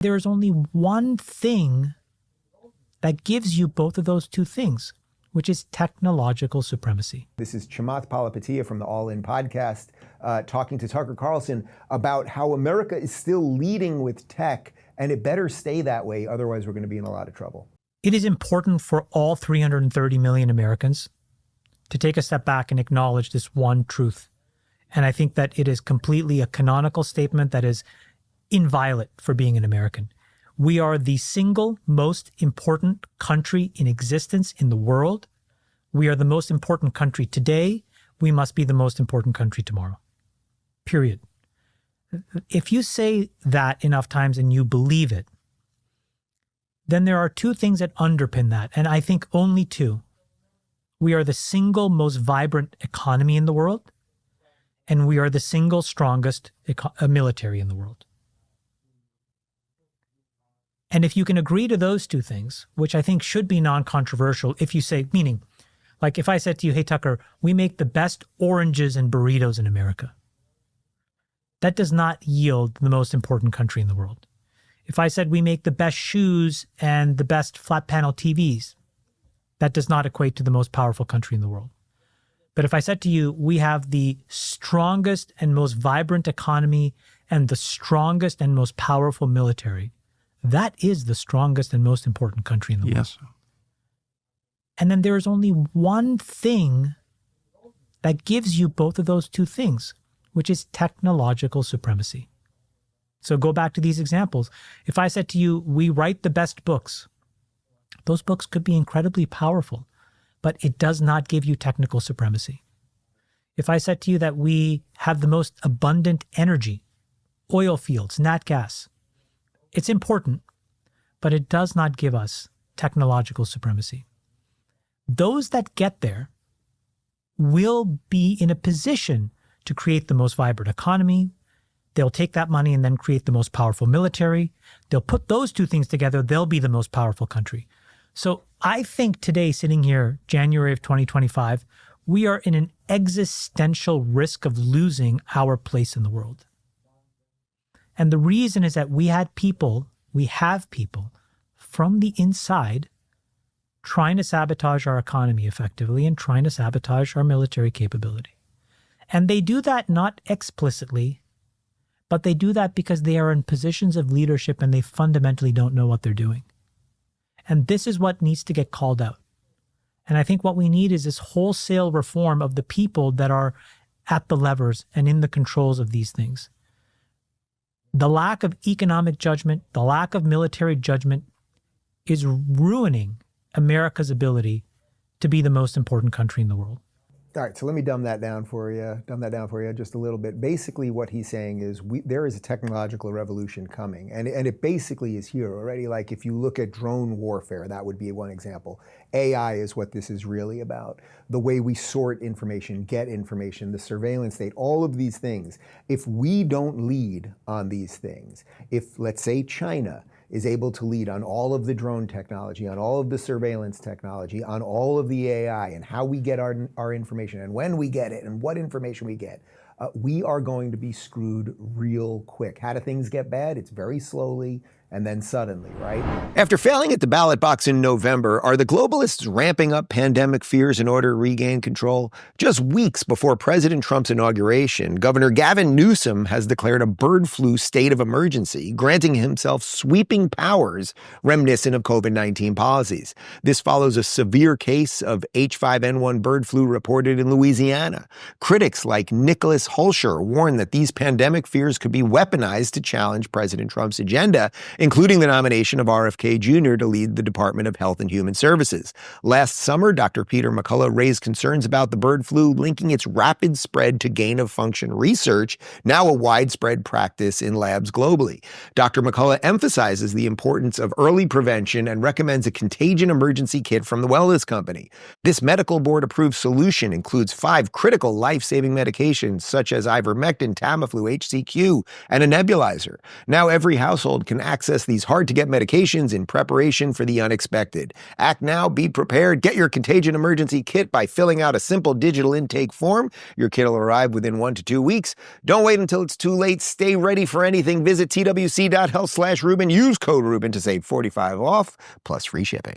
There is only one thing that gives you both of those two things, which is technological supremacy. This is Chamath Palihapitiya from the All In podcast, talking to Tucker Carlson about how America is still leading with tech, and it better stay that way, otherwise we're going to be in a lot of trouble. It is important for all 330 million Americans to take a step back and acknowledge this one truth. And I think that it is completely a canonical statement that is inviolate for being an American. We are the single most important country in existence in the world. We are the most important country today. We must be the most important country tomorrow. Period. If you say that enough times and you believe it, then there are two things that underpin that, and I think only two. We are the single most vibrant economy in the world, and we are the single strongest military in the world. And if you can agree to those two things, which I think should be non-controversial, if you say, meaning, like if I said to you, hey, Tucker, we make the best oranges and burritos in America. That does not yield the most important country in the world. If I said we make the best shoes and the best flat panel TVs, that does not equate to the most powerful country in the world. But if I said to you, we have the strongest and most vibrant economy and the strongest and most powerful military, that is the strongest and most important country in the world. Yes. And then there is only one thing that gives you both of those two things, which is technological supremacy. So go back to these examples. If I said to you, we write the best books, those books could be incredibly powerful, but it does not give you technical supremacy. If I said to you that we have the most abundant energy, oil fields, nat gas, it's important, but it does not give us technological supremacy. Those that get there will be in a position to create the most vibrant economy. They'll take that money and then create the most powerful military. They'll put those two things together. They'll be the most powerful country. So I think today, sitting here, January of 2025, we are in an existential risk of losing our place in the world. And the reason is that we have people from the inside trying to sabotage our economy effectively and trying to sabotage our military capability. And they do that not explicitly, but they do that because they are in positions of leadership and they fundamentally don't know what they're doing. And this is what needs to get called out. And I think what we need is this wholesale reform of the people that are at the levers and in the controls of these things. The lack of economic judgment, the lack of military judgment is ruining America's ability to be the most important country in the world. All right, so let me dumb that down for you just a little bit. Basically what he's saying is there is a technological revolution coming, and it basically is here already. Like if you look at drone warfare, that would be one example. AI is what this is really about. The way we sort information, get information, the surveillance state, all of these things. If we don't lead on these things, if let's say China is able to lead on all of the drone technology, on all of the surveillance technology, on all of the AI and how we get our information and when we get it and what information we get, we are going to be screwed real quick. How do things get bad? It's very slowly and then suddenly, right? After failing at the ballot box in November, are the globalists ramping up pandemic fears in order to regain control? Just weeks before President Trump's inauguration, Governor Gavin Newsom has declared a bird flu state of emergency, granting himself sweeping powers reminiscent of COVID-19 policies. This follows a severe case of H5N1 bird flu reported in Louisiana. Critics like Nicholas Hulsher warn that these pandemic fears could be weaponized to challenge President Trump's agenda, including the nomination of RFK Jr. to lead the Department of Health and Human Services. Last summer, Dr. Peter McCullough raised concerns about the bird flu, linking its rapid spread to gain-of-function research, now a widespread practice in labs globally. Dr. McCullough emphasizes the importance of early prevention and recommends a contagion emergency kit from the Wellness Company. This medical board-approved solution includes 5 critical life-saving medications, such as ivermectin, Tamiflu, HCQ, and a nebulizer. Now every household can access access these hard-to-get medications in preparation for the unexpected. Act now, be prepared. Get your Contagion Emergency Kit by filling out a simple digital intake form. Your kit will arrive within 1 to 2 weeks. Don't wait until it's too late. Stay ready for anything. Visit twc.health/Rubin. Use code Rubin to save $45 off, plus free shipping.